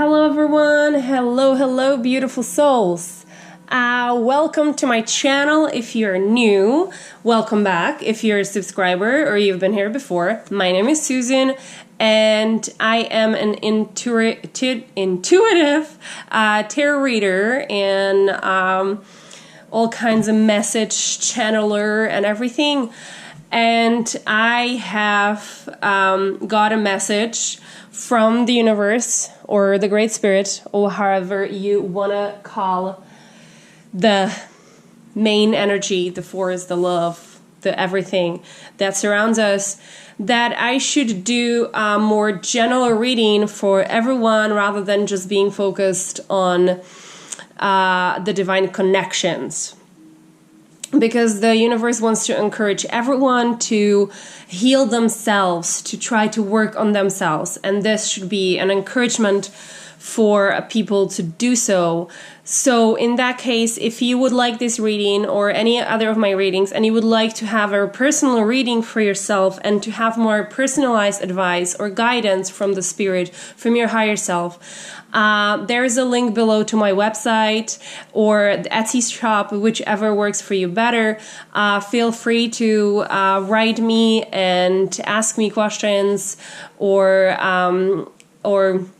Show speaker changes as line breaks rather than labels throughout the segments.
Hello everyone, hello beautiful souls. Welcome to my channel. If you're new, welcome back. If you're a subscriber or you've been here before, my name is Susan and I am an intuitive tarot reader and all kinds of message channeler and everything. And I have got a message from the universe or the Great Spirit, or however you want to call the main energy, the force, the love, the everything that surrounds us, that I should do a more general reading for everyone rather than just being focused on the divine connections. Because the universe wants to encourage everyone to heal themselves, to try to work on themselves. And this should be an encouragement for people to do so. So in that case, if you would like this reading or any other of my readings, and you would like to have a personal reading for yourself and to have more personalized advice or guidance from the spirit, from your higher self, there is a link below to my website or the Etsy shop, whichever works for you better. Feel free to write me and ask me questions or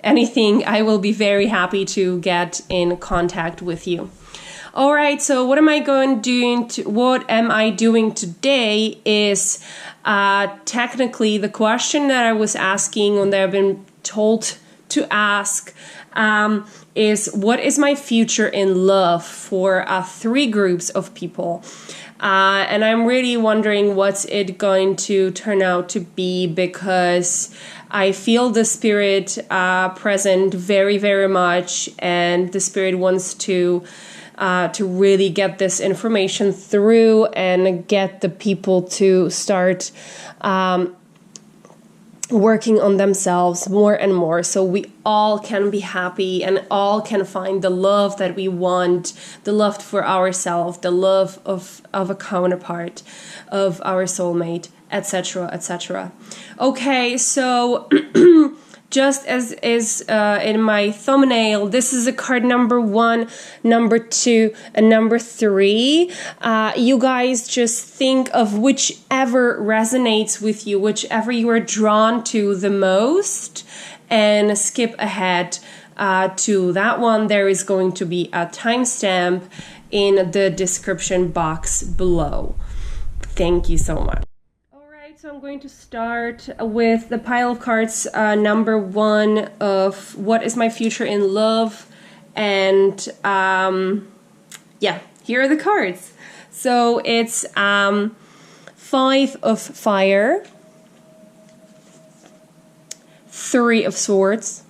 anything. I will be very happy to get in contact with you. All right, so what am I doing today is technically the question that I was asking and that I've been told to ask is, what is my future in love for 3 groups of people? And I'm really wondering what's it going to turn out to be, because I feel the spirit present very, very much, and the spirit wants to really get this information through and get the people to start working on themselves more and more, so we all can be happy and all can find the love that we want, the love for ourselves, the love of a counterpart, of our soulmate, etc., etc. Okay, so just as is in my thumbnail, this is a card number 1, number 2, and number 3. You guys just think of whichever resonates with you, whichever you are drawn to the most, and skip ahead to that one. There is going to be a timestamp in the description box below. Thank you so much. So I'm going to start with the pile of cards, number 1 of what is my future in love, and here are the cards. So it's 5 of fire, 3 of swords,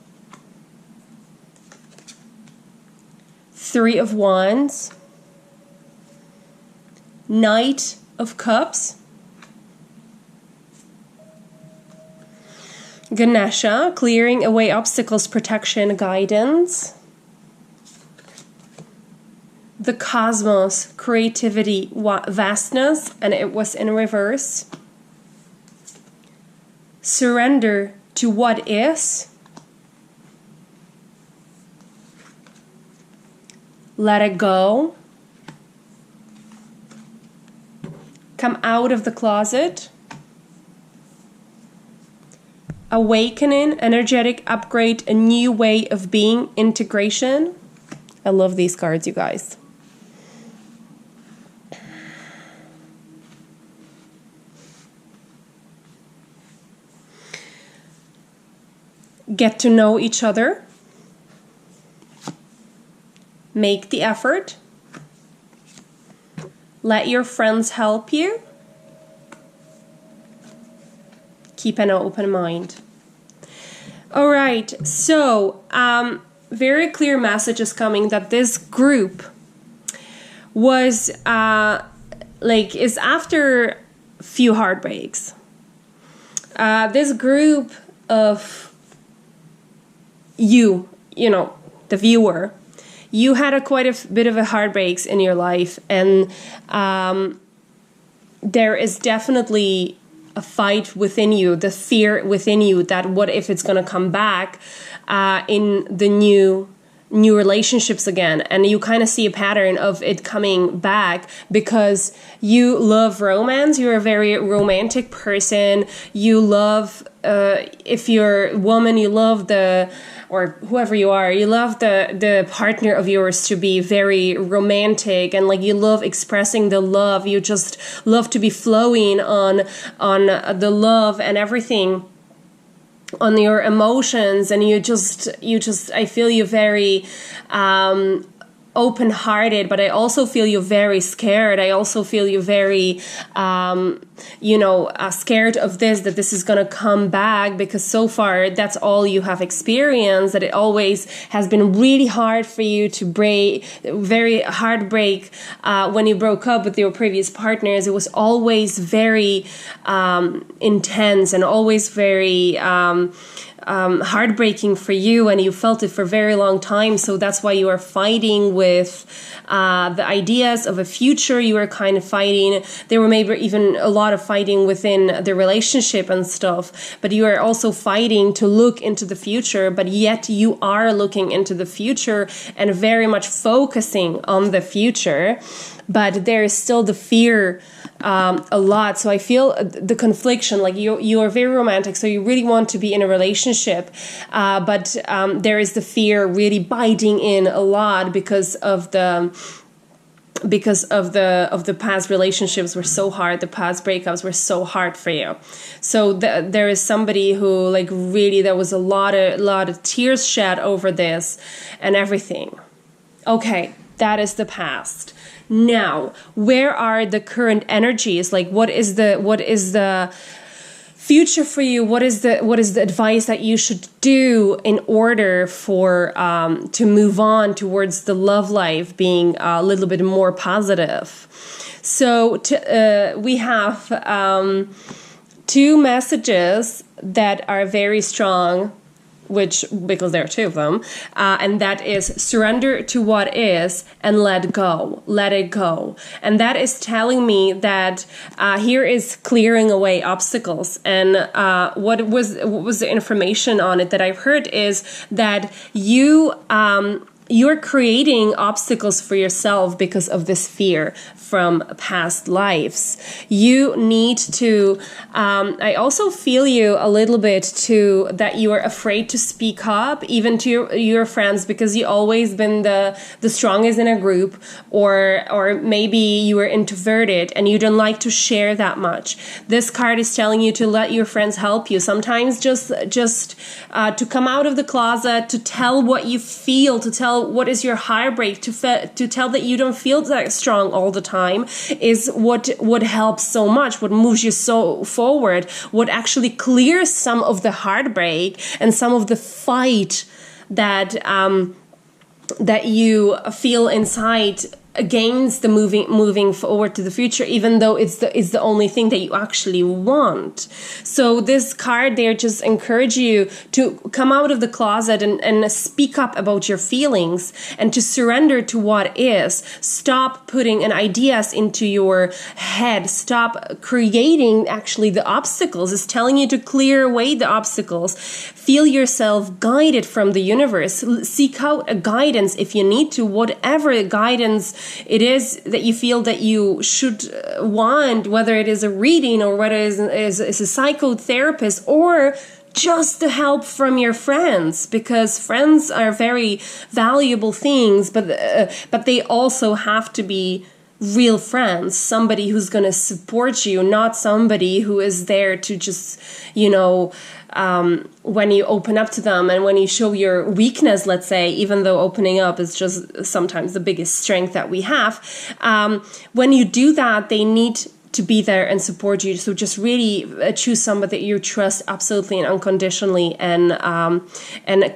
3 of wands, Knight of cups, Ganesha, clearing away obstacles, protection, guidance. The Cosmos, creativity, vastness, and it was in reverse. Surrender to what is. Let it go. Come out of the closet. Awakening, energetic upgrade, a new way of being, integration. I love these cards, you guys. Get to know each other. Make the effort. Let your friends help you. Keep an open mind. All right, so very clear message is coming that this group was is after a few heartbreaks. This group of you know, the viewer, you had quite a bit of a heartbreaks in your life, and there is definitely a fight within you, the fear within you that what if it's going to come back in the new relationships again. And you kind of see a pattern of it coming back because you love romance. You're a very romantic person. You love, if you're a woman, you love or whoever you are, you love the partner of yours to be very romantic, and like you love expressing the love. You just love to be flowing on the love and everything, on your emotions, and you just I feel you very open-hearted, but I also feel you very scared. I also feel you very scared of that this is going to come back, because so far that's all you have experienced, that it always has been really hard for you to break, very heartbreak when you broke up with your previous partners. It was always very intense and always very heartbreaking for you, and you felt it for a very long time. So that's why you are fighting with the ideas of a future. You were kind of fighting. There were maybe even a lot of fighting within the relationship and stuff, but you are also fighting to look into the future, but yet you are looking into the future and very much focusing on the future. But there is still the fear a lot. So I feel the confliction, like you are very romantic, so you really want to be in a relationship, but there is the fear really biting in a lot because of the past relationships were so hard, the past breakups were so hard for you. So there is somebody who like really, there was a lot of tears shed over this and everything. Okay, that is the past. Now, where are the current energies? Like, what is the future for you? What is the advice that you should do in order for to move on towards the love life being a little bit more positive? So we have 2 messages that are very strong, because there are 2 of them, and that is surrender to what is and let it go. And that is telling me that here is clearing away obstacles. And what was the information on it that I've heard is that you're creating obstacles for yourself because of this fear from past lives. You need to, I also feel you a little bit too, that you are afraid to speak up, even to your friends, because you always been the strongest in a group, or maybe you are introverted and you don't like to share that much. This card is telling you to let your friends help you. Sometimes just to come out of the closet, to tell what you feel, to tell what is your heartbreak, to tell that you don't feel that strong all the time, is what helps so much, what moves you so forward, what actually clears some of the heartbreak and some of the fight that you feel inside against the moving forward to the future, even though it's the only thing that you actually want. So this card there just encourage you to come out of the closet and speak up about your feelings and to surrender to what is. Stop putting an ideas into your head. Stop creating actually the obstacles. It's telling you to clear away the obstacles. Feel yourself guided from the universe. Seek out a guidance if you need to, whatever guidance it is that you feel that you should want, whether it is a reading or whether it is a psychotherapist or just the help from your friends, because friends are very valuable things, but they also have to be real friends, somebody who's going to support you, not somebody who is there to just, when you open up to them and when you show your weakness, let's say, even though opening up is just sometimes the biggest strength that we have, when you do that, they need to be there and support you. So just really choose somebody that you trust absolutely and unconditionally, and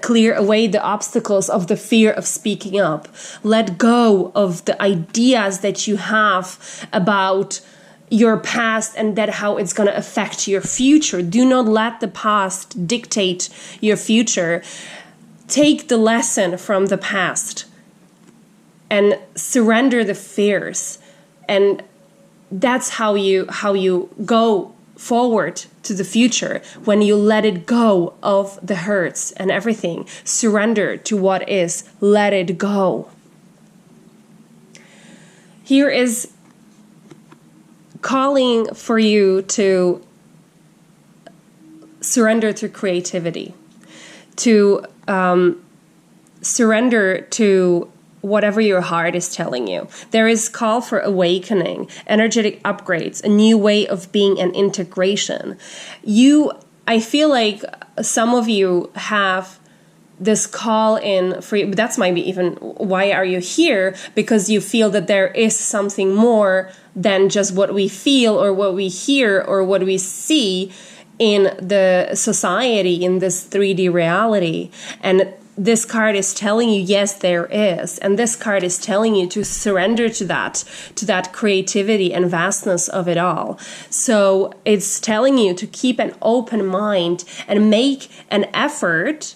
clear away the obstacles of the fear of speaking up. Let go of the ideas that you have about your past and that how it's going to affect your future. Do not let the past dictate your future. Take the lesson from the past and surrender the fears, and that's how you go forward to the future, when you let it go of the hurts and everything. Surrender to what is. Let it go. Here is calling for you to surrender to creativity, to surrender to whatever your heart is telling you. There is call for awakening, energetic upgrades, a new way of being, and integration. I feel like some of you have this call in for you, but that's maybe even why are you here? Because you feel that there is something more than just what we feel or what we hear or what we see in the society, in this 3D reality. And this card is telling you, yes, there is. And this card is telling you to surrender to that creativity and vastness of it all. So it's telling you to keep an open mind and make an effort.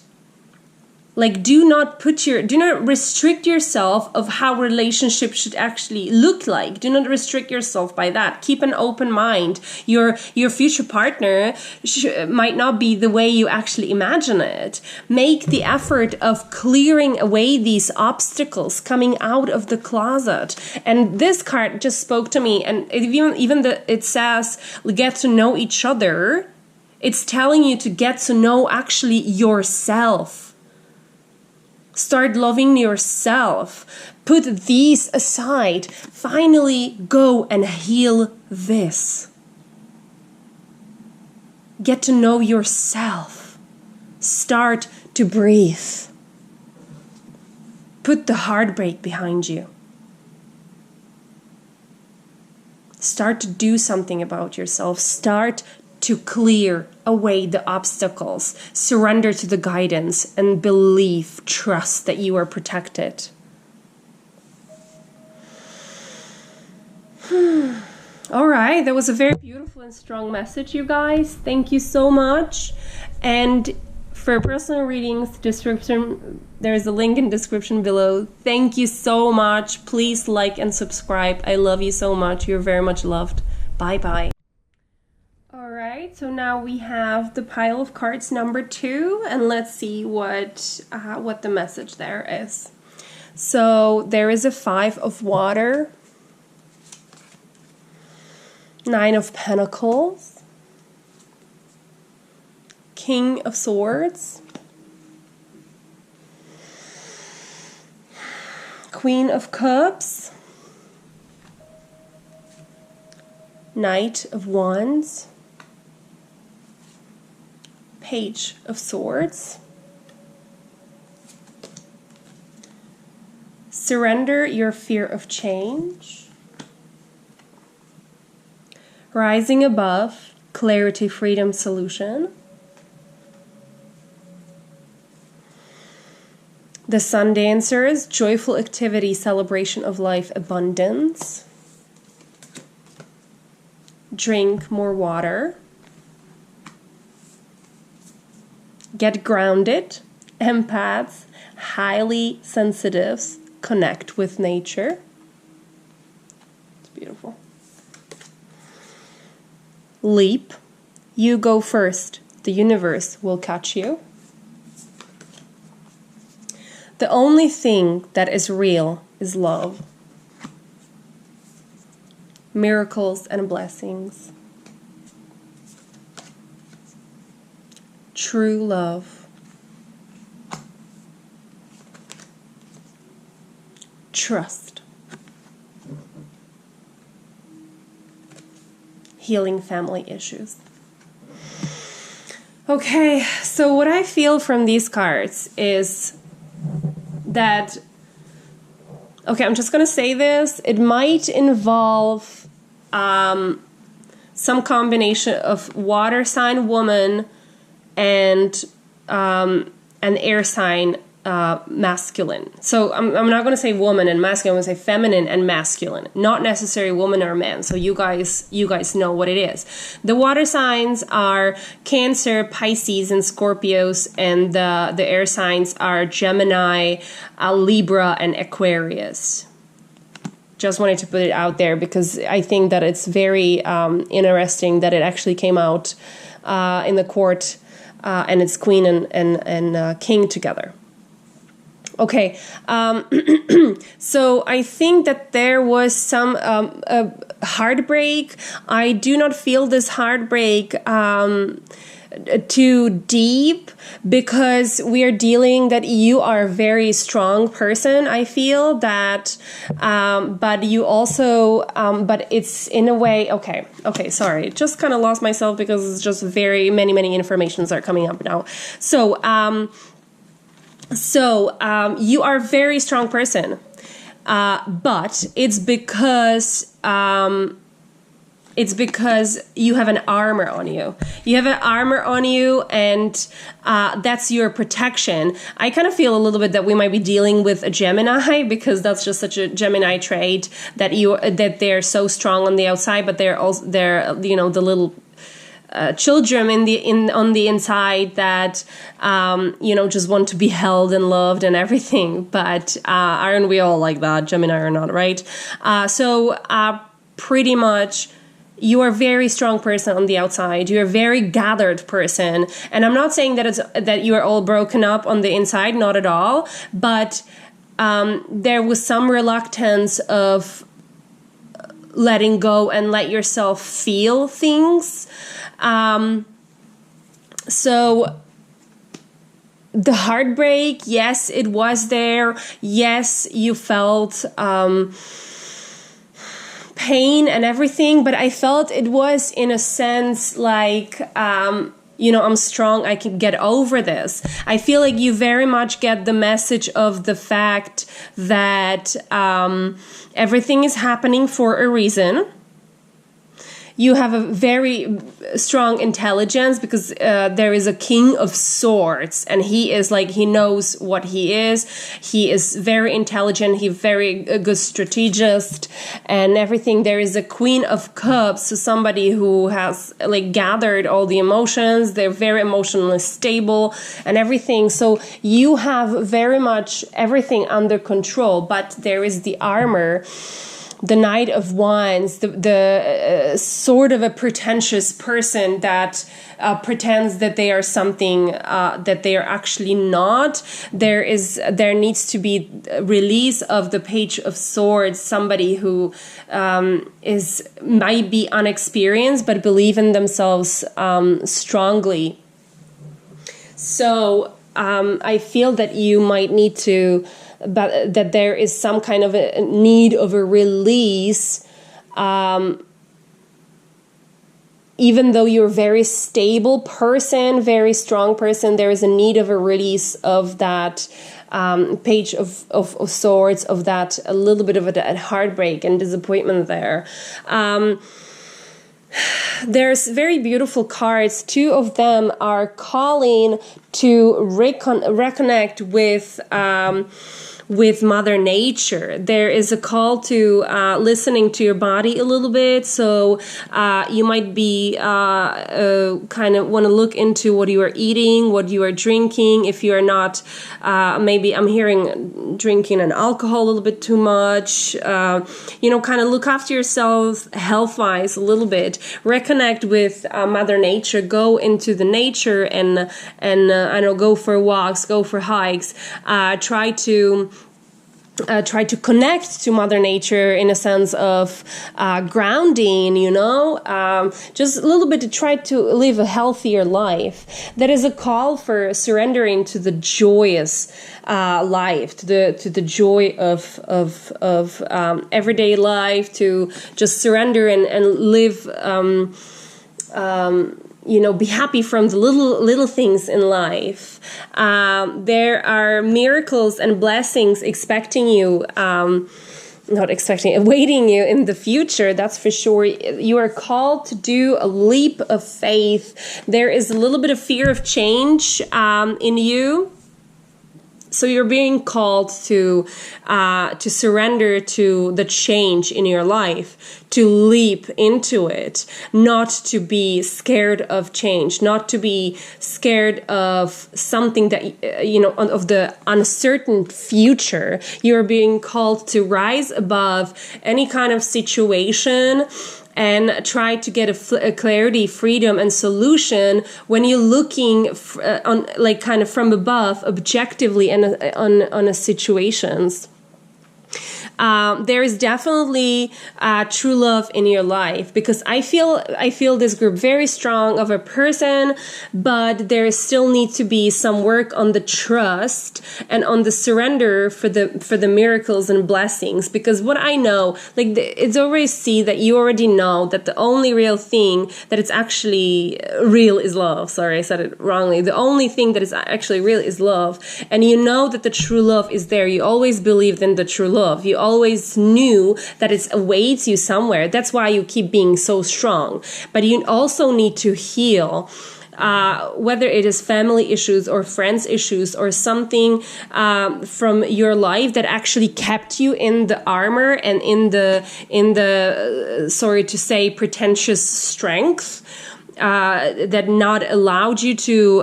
Like, do not restrict yourself of how relationships should actually look like. Do not restrict yourself by that. Keep an open mind. Your future partner might not be the way you actually imagine it. Make the effort of clearing away these obstacles, coming out of the closet. And this card just spoke to me. And it says, get to know each other. It's telling you to get to know actually yourself. Start loving yourself. Put these aside. Finally go and heal this. Get to know yourself. Start to breathe. Put the heartbreak behind you. Start to do something about yourself. Start to clear away the obstacles. Surrender to the guidance and believe, trust that you are protected. All right, that was a very beautiful and strong message, you guys. Thank you so much. And for personal readings, description, there is a link in the description below. Thank you so much. Please like and subscribe. I love you so much. You're very much loved. Bye-bye. Alright, so now we have the pile of cards number 2, and let's see what the message there is. So there is a 5 of water, 9 of pentacles, King of swords, Queen of cups, Knight of wands, Page of swords. Surrender your fear of change. Rising above, clarity, freedom, solution. The Sun Dancers, joyful activity, celebration of life, abundance. Drink more water. Get grounded, empaths, highly sensitives, connect with nature. It's beautiful. Leap, you go first, the universe will catch you. The only thing that is real is love. Miracles and blessings. True love. Trust. Healing family issues. Okay, so what I feel from these cards is that, okay, I'm just going to say this, it might involve some combination of water sign woman and an air sign masculine. So I'm not going to say woman and masculine, I'm going to say feminine and masculine. Not necessarily woman or man. So you guys know what it is. The water signs are Cancer, Pisces, and Scorpios, and the air signs are Gemini, Libra, and Aquarius. just wanted to put it out there because I think that it's very interesting that it actually came out in the court and it's queen and king together. Okay, so I think that there was some heartbreak. I do not feel this heartbreak too deep because we are dealing that you are a very strong person. I feel that, but you also, but it's in a way, okay, sorry, just kind of lost myself because it's just very many informations are coming up now. So you are a very strong person, but it's because you have an armor on you. You have an armor on you, and that's your protection. I kind of feel a little bit that we might be dealing with a Gemini because that's just such a Gemini trait that they're so strong on the outside, but they're the little children on the inside that just want to be held and loved and everything. But aren't we all like that, Gemini or not, right? So pretty much you are a very strong person on the outside. You're a very gathered person. And I'm not saying that you are all broken up on the inside, not at all. But there was some reluctance of letting go and let yourself feel things. So the heartbreak, yes, it was there. Yes, you felt pain and everything, but I felt it was in a sense like, I'm strong, I can get over this. I feel like you very much get the message of the fact that everything is happening for a reason. You have a very strong intelligence because there is a king of swords and he knows what he is. He is very intelligent. He's very good strategist and everything. There is a queen of cups, so somebody who has gathered all the emotions. They're very emotionally stable and everything. So you have very much everything under control, but there is the armor. The Knight of Wands, the sort of a pretentious person that pretends that they are something that they are actually not. There needs to be a release of the Page of Swords, somebody who might be unexperienced but believe in themselves strongly. So I feel that you might need to. But that there is some kind of a need of a release, even though you're a very stable person, very strong person, there is a need of a release of that Page of Swords, of that a little bit of a heartbreak and disappointment there. There's very beautiful cards. Two of them are calling to reconnect with Mother Nature. There is a call to listening to your body a little bit. So you might be kind of want to look into what you are eating, what you are drinking. If you are not, maybe I'm hearing drinking and alcohol a little bit too much. Kind of look after yourself health-wise a little bit. Reconnect with Mother Nature. Go into the nature and go for walks, go for hikes. Try to connect to Mother Nature in a sense of grounding, just a little bit to try to live a healthier life. That is a call for surrendering to the joyous life, to the joy of everyday life, to just surrender and live. Be happy from the little things in life. There are miracles and blessings awaiting you in the future, that's for sure. You are called to do a leap of faith. There is a little bit of fear of change in you. So you're being called to surrender to the change in your life, to leap into it, not to be scared of change, not to be scared of something that, of the uncertain future. You're being called to rise above any kind of situation and try to get a clarity, freedom, and solution when you're looking on, like, kind of from above, objectively, and on a situations. There is definitely true love in your life, because I feel this group very strong of a person, but there still needs to be some work on the trust and on the surrender for the miracles and blessings. Because what I know, like, it's already see that you already know that the only real thing that it's actually real is love. Sorry, I said it wrongly. The only thing that is actually real is love, and you know that the true love is there. You always believed in the true love. You always knew that it awaits you somewhere. That's why you keep being so strong. But you also need to heal, whether it is family issues or friends issues or something from your life that actually kept you in the armor and in the sorry to say, pretentious strength. That not allowed you to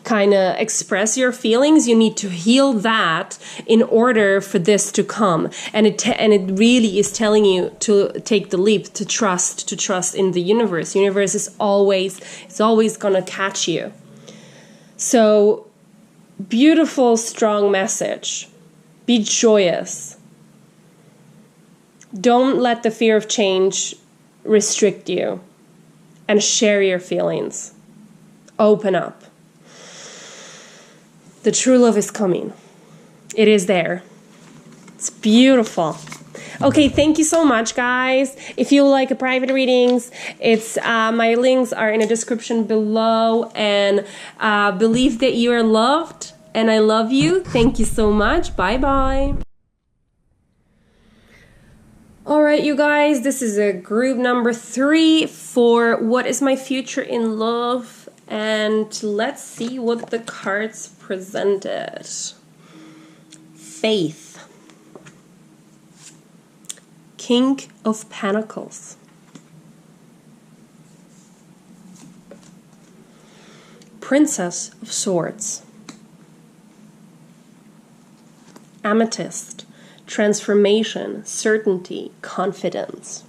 kind of express your feelings. You need to heal that in order for this to come. And it really is telling you to take the leap, to trust in the universe. Universe is always gonna catch you. So beautiful, strong message. Be joyous. Don't let the fear of change restrict you. And share your feelings. Open up. The true love is coming. It is there. It's beautiful. Okay, thank you so much, guys. If you like private readings, it's my links are in the description below. And believe that you are loved, and I love you. Thank you so much. Bye-bye. All right, you guys, this is a group number 3 for what is my future in love, and let's see what the cards presented. Faith. King of Pentacles. Princess of Swords. Amethyst. Transformation, certainty, confidence.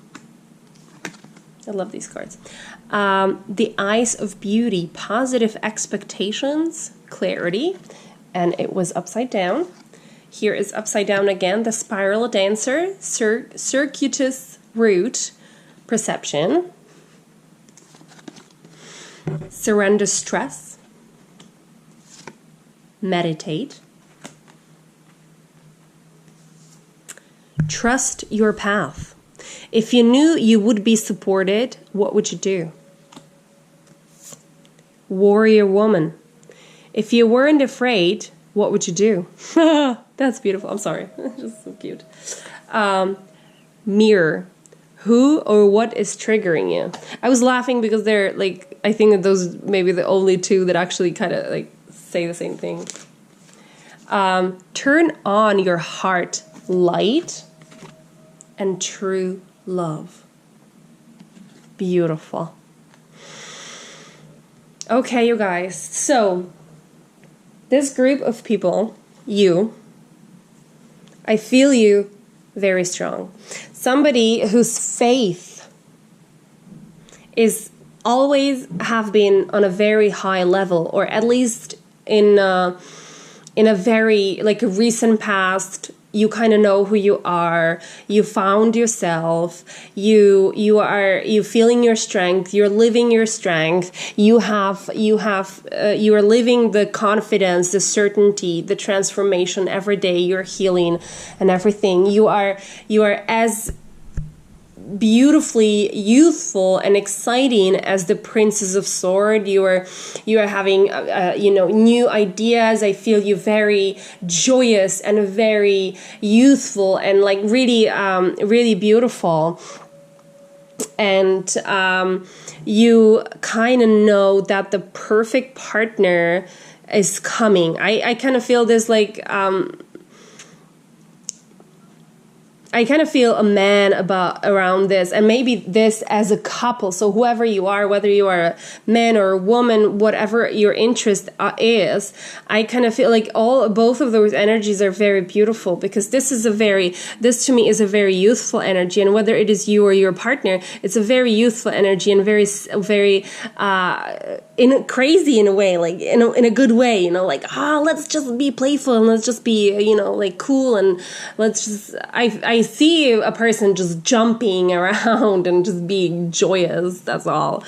I love these cards. The Eyes of Beauty, positive expectations, clarity, and it was upside down. Here is upside down again, the Spiral Dancer, circuitous route, perception, surrender stress, meditate, trust your path. If you knew you would be supported, what would you do? Warrior woman. If you weren't afraid, what would you do? That's beautiful. I'm sorry. Just so cute. Mirror. Who or what is triggering you? I was laughing because they're like, I think that those may be the only two that actually kind of like say the same thing. Turn on your heart light and true love. Beautiful. Okay, you guys. So, this group of people, I feel you very strong. Somebody whose faith is always have been on a very high level, or at least in a very, like, a recent past. You kind of know who you are. You found yourself. You feeling your strength. You're living your strength. You are living the confidence, the certainty, the transformation every day. You're healing and everything. You are as beautifully youthful and exciting as the Princess of Swords. You are having new ideas. I feel you very joyous and very youthful and like really beautiful. And you kind of know that the perfect partner is coming. I kind of feel this like I kind of feel a man around this, and maybe this as a couple. So whoever you are, whether you are a man or a woman, whatever your interest is, I kind of feel like both of those energies are very beautiful, because this to me is a very youthful energy, and whether it is you or your partner, it's a very youthful energy and very crazy in a way, like in a good way, you know, like let's just be playful and let's just be, you know, like cool, and let's just I see a person just jumping around and just being joyous. That's all.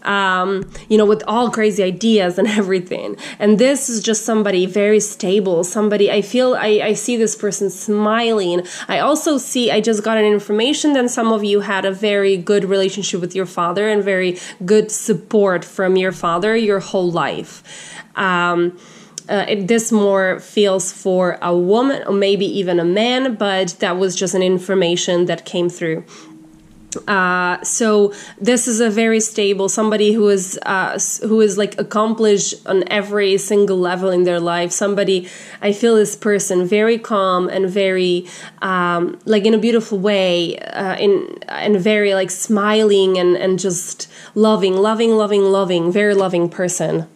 You know, with all crazy ideas and everything. And this is just somebody very stable. Somebody, I see this person smiling. I just got an information that some of you had a very good relationship with your father and very good support from your father your whole life. This more feels for a woman or maybe even a man, but that was just an information that came through. So this is a very stable, somebody who is like accomplished on every single level in their life. Somebody, I feel this person very calm and very like in a beautiful way, and very like smiling and just loving, very loving person.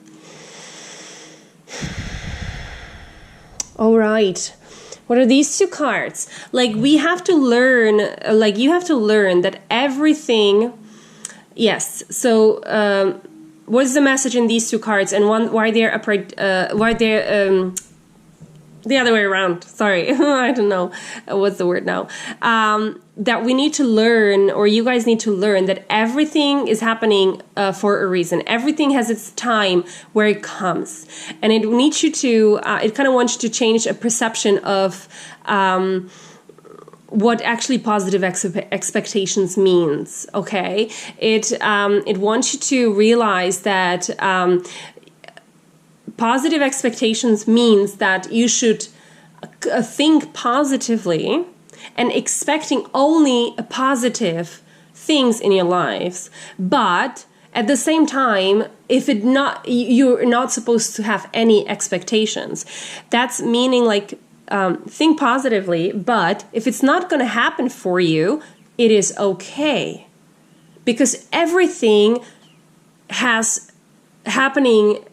All right. What are these two cards? Like you have to learn that everything, yes. So what's the message in these two cards, and why they're the other way around? Sorry, I don't know what's the word now. That we need to learn, or you guys need to learn, that everything is happening for a reason. Everything has its time where it comes, and it needs you to. It kind of wants you to change a perception of what actually positive expectations means. Okay, it wants you to realize that. Positive expectations means that you should think positively and expecting only positive things in your lives. But at the same time, you're not supposed to have any expectations. That's meaning like think positively, but if it's not going to happen for you, it is okay. Because everything has happening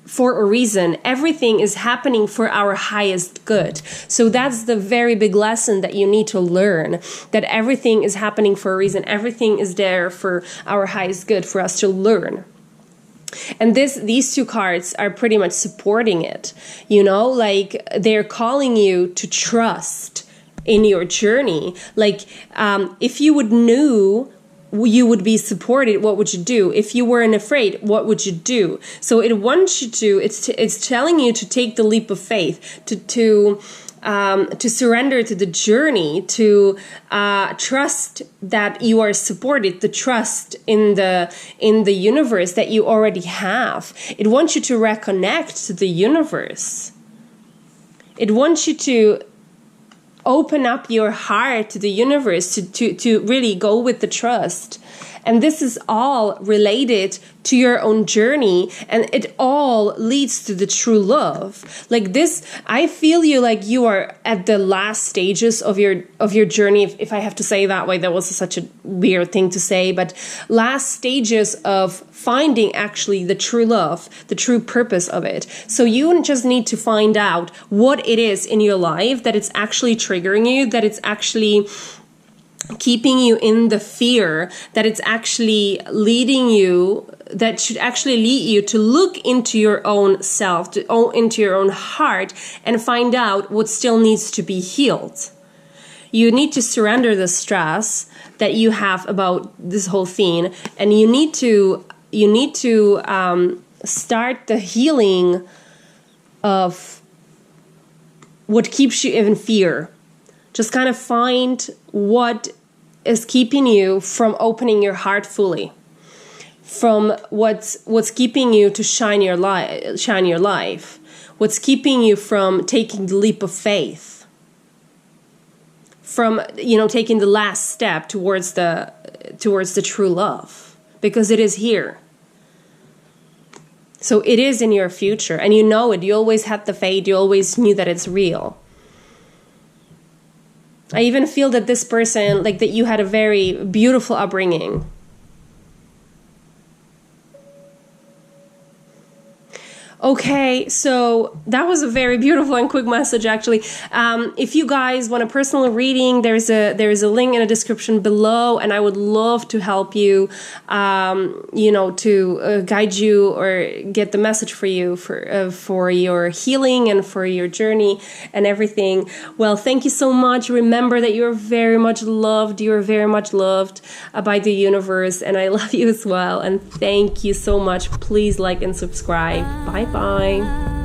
for a reason. Everything is happening for our highest good. So that's the very big lesson that you need to learn, that everything is happening for a reason. Everything is there for our highest good, for us to learn. And these two cards are pretty much supporting it. You know, like they're calling you to trust in your journey. Like if you would know you would be supported, what would you do? If you weren't afraid, what would you do? So it wants you to, it's telling you to take the leap of faith, to surrender to the journey, to trust that you are supported, to trust in the universe that you already have. It wants you to reconnect to the universe. It wants you to open up your heart to the universe, to really go with the trust. And this is all related to your own journey, and it all leads to the true love. Like this, I feel you like you are at the last stages of your journey, if I have to say that way. That was such a weird thing to say, but last stages of finding actually the true love, the true purpose of it. So you just need to find out what it is in your life that it's actually triggering you, that it's actually keeping you in the fear, that it's actually leading you, that should actually lead you to look into your own self, into your own heart, and find out what still needs to be healed. You need to surrender the stress that you have about this whole thing, and you need to start the healing of what keeps you in fear. Just kind of find what is keeping you from opening your heart fully, from what's keeping you to shine your life, what's keeping you from taking the leap of faith, from taking the last step towards the true love, because it is here. So it is in your future, and you know it. You always had the faith. You always knew that it's real. I even feel that this person, like that you had a very beautiful upbringing. Okay, so that was a very beautiful and quick message, actually. If you guys want a personal reading, there's a link in the description below, and I would love to help you, to guide you or get the message for you for your healing and for your journey and everything. Well, thank you so much. Remember that you're very much loved. You're very much loved by the universe, and I love you as well. And thank you so much. Please like and subscribe. Bye. Bye.